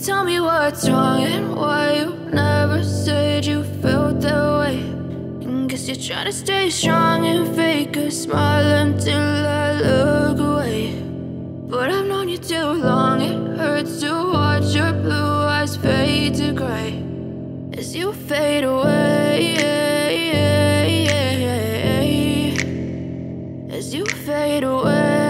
Tell me what's wrong and why you never said you felt that way. And guess you're trying to stay strong and fake a smile until I look away. But I've known you too long, it hurts to watch your blue eyes fade to gray as you fade away, as you fade away.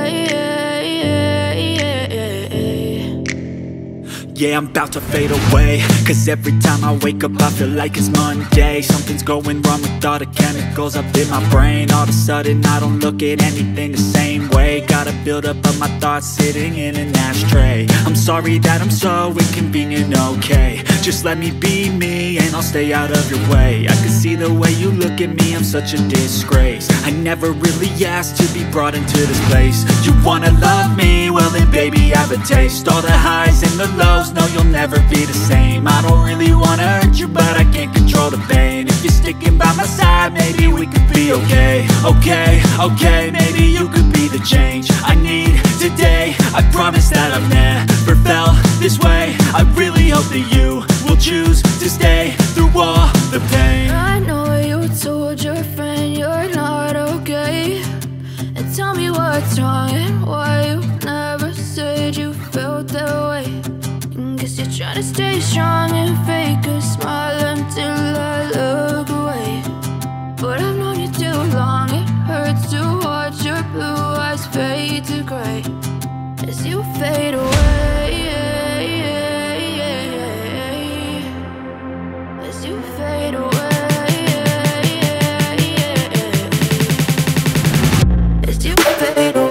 Yeah, I'm about to fade away, cause every time I wake up I feel like it's Monday. Something's going wrong with all the chemicals up in my brain. All of a sudden I don't look at anything the same way. Gotta build up of my thoughts sitting in an ashtray. I'm sorry that I'm so inconvenient, okay. Just let me be me and I'll stay out of your way. I can see the way you look at me, I'm such a disgrace. I never really asked to be brought into this place. You wanna love me? Well then baby I have a taste. All the highs and the lows, no you'll never be the same. I don't really wanna hurt you but I can't control the pain. If you're sticking by my side maybe we could be okay. Okay, maybe you could be the change I need today. I promise that I've never felt this way. I really hope that you will choose to stay through all the pain. I know you told your friend you're not okay. And tell me what's wrong and why you never said you felt that way. And guess you're trying to stay strong and fake a smile until I look away. But I've known you too long, it hurts to watch your blue eyes fade to gray as you fade away, as you fade away, as you fade away.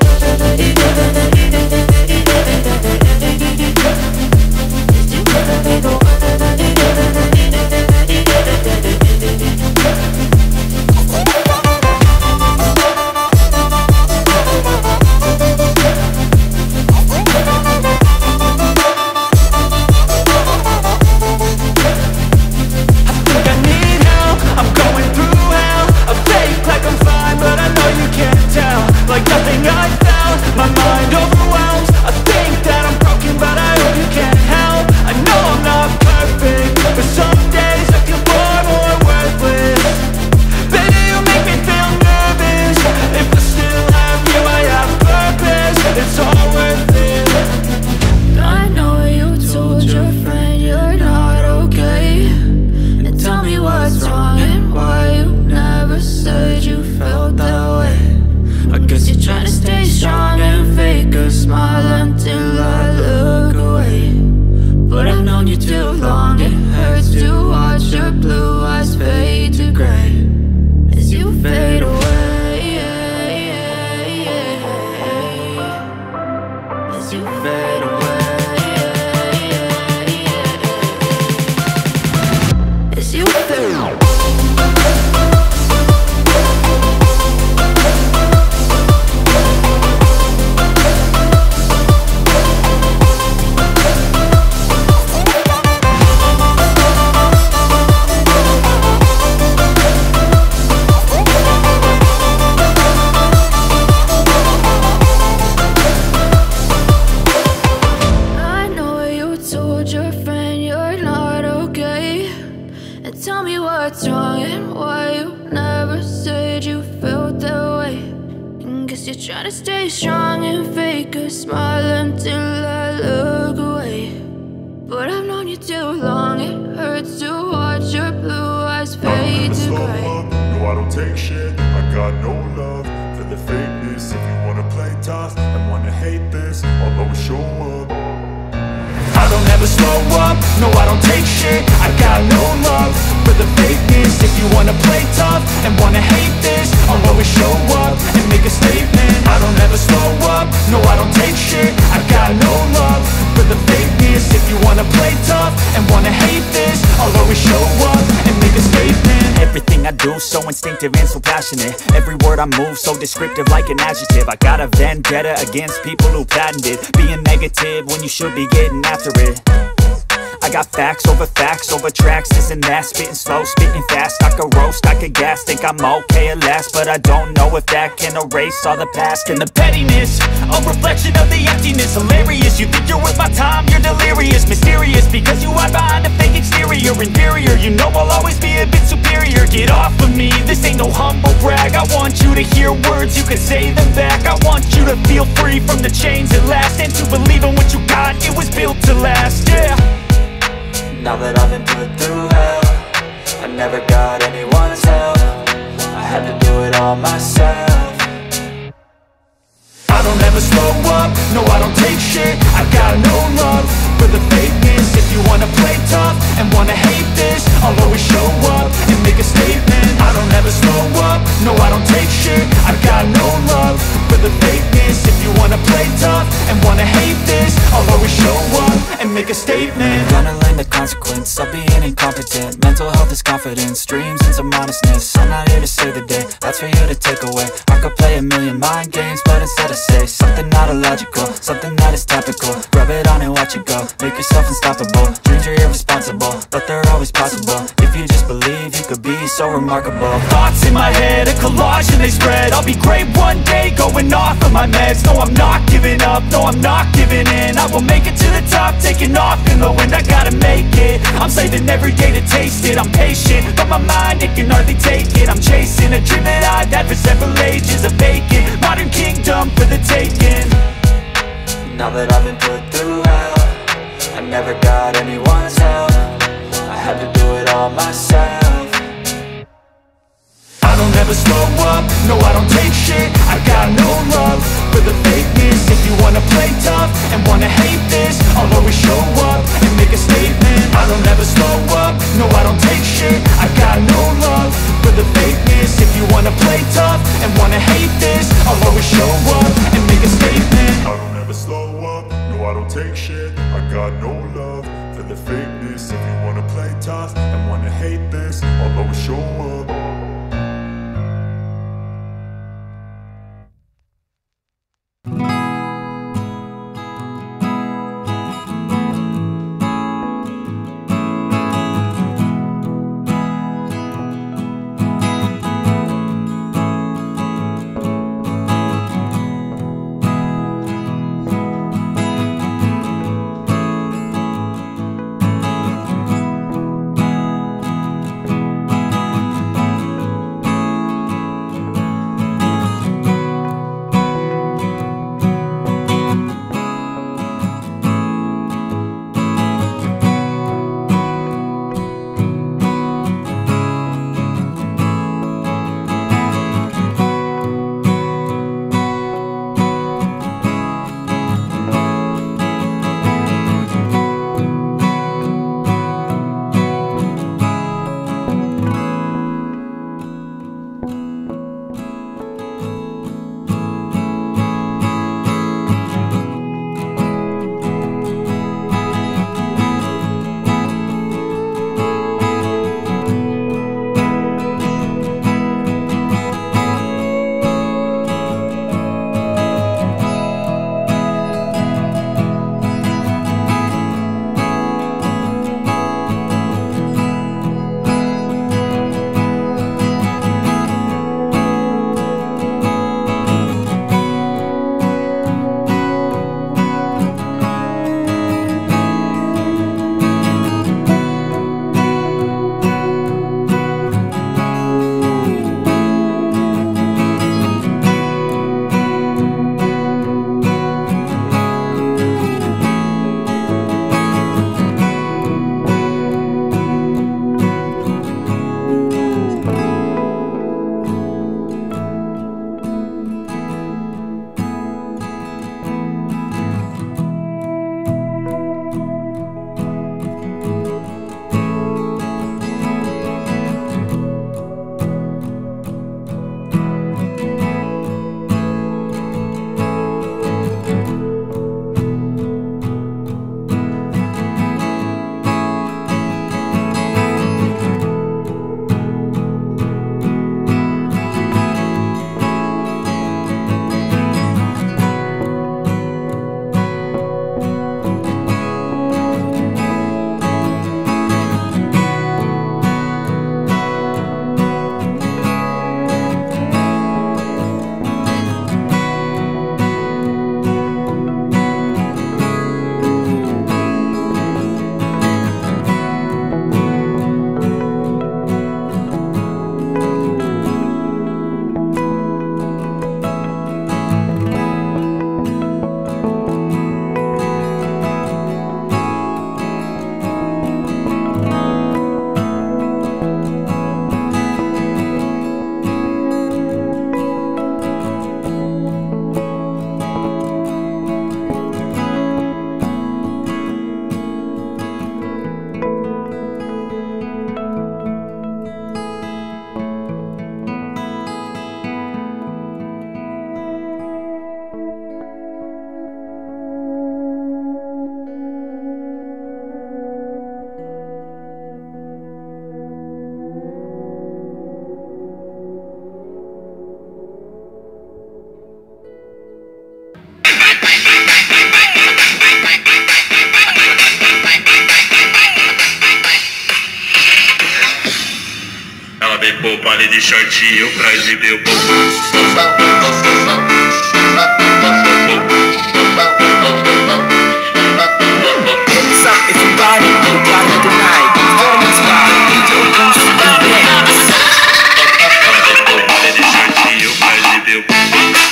So instinctive and so passionate. Every word I move so descriptive like an adjective. I got a vendetta against people who patented being negative when you should be getting after it. I got facts over tracks, this and that. Spitting slow, spitting fast, I could roast, I could gas. Think I'm okay at last, but I don't know if that can erase all the past. And the pettiness, a reflection of the emptiness. Hilarious, you think you're worth my time, you're delirious. Mysterious, because you hide behind a fake exterior. Inferior, you know I'll always be a bit superior. Get off of me, this ain't no humble brag. I want you to hear words, you can say them back. I want you to feel free from the chains at last, and to believe in what you got, it was built to last, yeah. Now that I've been put through hell, I never got anyone's help. I had to do it all myself. I don't ever slow up, no I don't take shit. I got no love for the fakeness. If you wanna play tough and wanna hate this, I'll always show up and make a statement. I don't ever slow up, no I don't take shit. I got no love for the fakeness. If you wanna play tough and wanna hate this, I'll always show up and make a statement. Gonna learn the consequence of being incompetent. Mental health is confidence, dreams and some honestness. I'm not here to save the day, that's for you to take away. I could play a million mind games, but instead I say something not illogical, something that is topical. Rub it on and watch it go, make yourself unstoppable. Dreams are irresponsible, but they're always possible. If you just believe, you could be so remarkable. Thoughts in my head, a collage and they spread. I'll be great one day, going off of my meds. No, I'm not giving up, no, I'm not giving in. I will make it to the top, taking off in the wind. I gotta make it, I'm saving every day to taste it. I'm patient, but my mind, it can hardly take it. I'm chasing a dream that I've had for several ages. A vacant, modern kingdom for the taking. Now that I've been put through hell, I never got anyone's help. I had to do it all myself. I don't ever slow up, no I don't take shit. I got no love for the fakeness. If you wanna play tough and wanna hate this, I'll always show up and make a statement. I don't ever slow up, no I don't take shit. I got no love for the fakeness. If you wanna play tough and wanna hate this, I'll always show up and make a statement. I don't ever slow up, no I don't take shit. I got no love for the fakeness. If you wanna play tough and wanna hate this, I'll always show up. O baile de shortinho pra exibir o bumbum. What's up, everybody? You got it tonight. Performance by DJ Boost and Dance. O baile de shortinho pra exibir o bumbum.